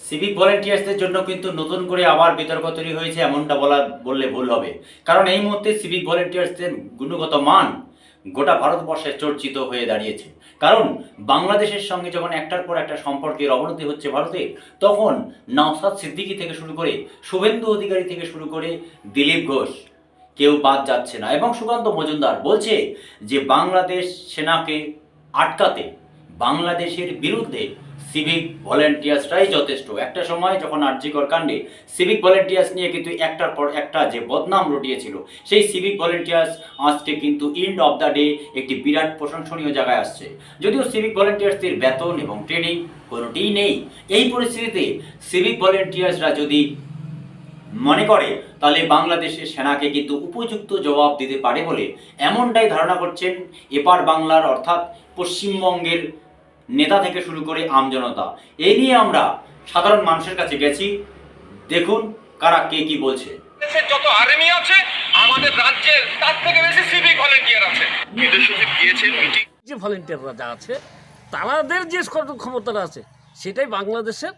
Civic ভলেন্টিয়ার্সদের জন্য কিন্তু নতুন করে আবার বিতর্ক তৈরি হয়েছে এমনটা বললে ভুল হবে। কারণ এই মুহূর্তে সিভিক ভলেন্টিয়ার্সদের গুণগত মান গোটা ভারতবর্ষে চর্চিত হয়ে দাঁড়িয়েছে। কারণ বাংলাদেশের সঙ্গে যখন একটার পর একটা সম্পর্কের অবনতি হচ্ছে ভারতের, তখন নওশাদ সিদ্দিকী থেকে শুরু করে শুভেন্দু অধিকারী থেকে শুরু করে দিলীপ ঘোষ কেউ বাদ যাচ্ছে না। এবং সুকান্ত মজুমদার বলছে যে বাংলাদেশ সেনাকে আটকাতে বাংলাদেশের বিরুদ্ধে সিভিক ভলেন্টিয়ার্সরাই যথেষ্ট। একটা সময় যখন আরজিকর কাণ্ডে সিভিক ভলেন্টিয়ার্স নিয়ে কিন্তু একটার পর একটা যে বদনাম রটিয়েছিল, সেই সিভিক ভলেন্টিয়ার্স আজকে কিন্তু এন্ড অফ দ্য ডে একটি বিরাট প্রশংসনীয় জায়গায় আসছে। যদিও সিভিক ভলেন্টিয়ার্সদের বেতন এবং ট্রেনিং কোনোটিই নেই, এই পরিস্থিতিতে সিভিক ভলেন্টিয়ার্সরা যদি মনে করে তাহলে বাংলাদেশের সেনাকে কিন্তু উপযুক্ত জবাব দিতে পারে বলে এমনটাই ধারণা করছেন এপার বাংলার অর্থাৎ পশ্চিমবঙ্গের নেতা থেকে শুরু করে আমজনতা। এই নিয়ে আমরা সাধারণ মানুষের কাছে গেছি, দেখুন কারা কে কি বলছে। দেশের যত আর্মি আছে আমাদের রাজ্যের তার থেকে বেশি সিভিক ভলেন্টিয়ার আছে। বিদেশ সচিব গিয়েছেন মিটিং, যে ভলেন্টিয়াররা যা আছে তাদের যে ক্ষমতাটা আছে সেটাই বাংলাদেশের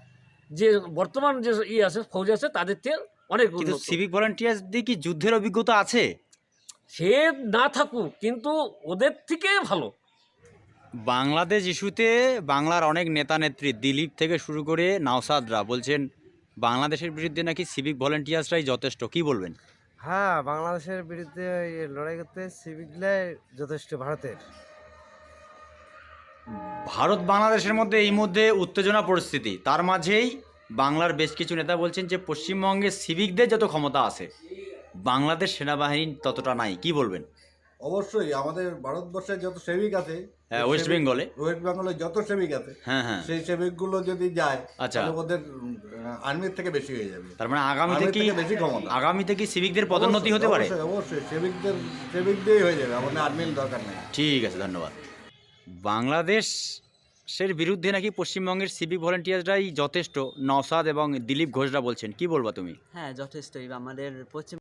যে বর্তমান যে আছে ফৌজ আছে তাদের থেকে অনেক কিন্তু উন্নত। সিভিক ভলান্টিয়ার্সদের কি যুদ্ধের অভিজ্ঞতা আছে? সে না থাকুক কিন্তু ওদের থেকে ভালো। বাংলাদেশ ইস্যুতে বাংলার অনেক নেতা নেত্রী দিলীপ থেকে শুরু করে নওশাদরা বলছেন বাংলাদেশের বিরুদ্ধে নাকি সিভিক ভলেন্টিয়ার্সরাই যথেষ্ট, কি বলবেন? হ্যাঁ, বাংলাদেশের বিরুদ্ধে লড়াই করতে সিভিকরাই যথেষ্ট ভারতের। ভারত বাংলাদেশের মধ্যে এই মধ্যে উত্তেজনা পরিস্থিতি, তার মাঝেই বাংলার বেশ কিছু নেতা বলছেন যে পশ্চিমবঙ্গে সিভিকদের যত ক্ষমতা আছে বাংলাদেশ সেনাবাহিনীর ততটা নাই, কি বলবেন? অবশ্যই আমাদের ভারতবর্ষে যত সেবিক আছে, হ্যাঁ, ওয়েস্ট বেঙ্গলে যত সেবিক আছে, হ্যাঁ হ্যাঁ, সেই সেবিকগুলো যদি যায় আচ্ছা, তাহলে ওদের আর্মির থেকে বেশি হয়ে যাবে। তার মানে আর্মির থেকে বেশি ক্ষমতা। আগামীতে কি সিভিকদের পদোন্নতি হতে পারে? অবশ্যই অবশ্যই সেবিকদেরই হয়ে যাবে, আমাদের আর্মির দরকার নেই। ঠিক আছে, ধন্যবাদ। বাংলাদেশের বিরুদ্ধে নাকি পশ্চিমবঙ্গের সিভিক ভলেন্টিয়ার্সরাই যথেষ্ট, নওশাদ এবং দিলীপ ঘোষরা বলছেন, কি বলবা তুমি? হ্যাঁ, যথেষ্টই। আমাদের পশ্চিম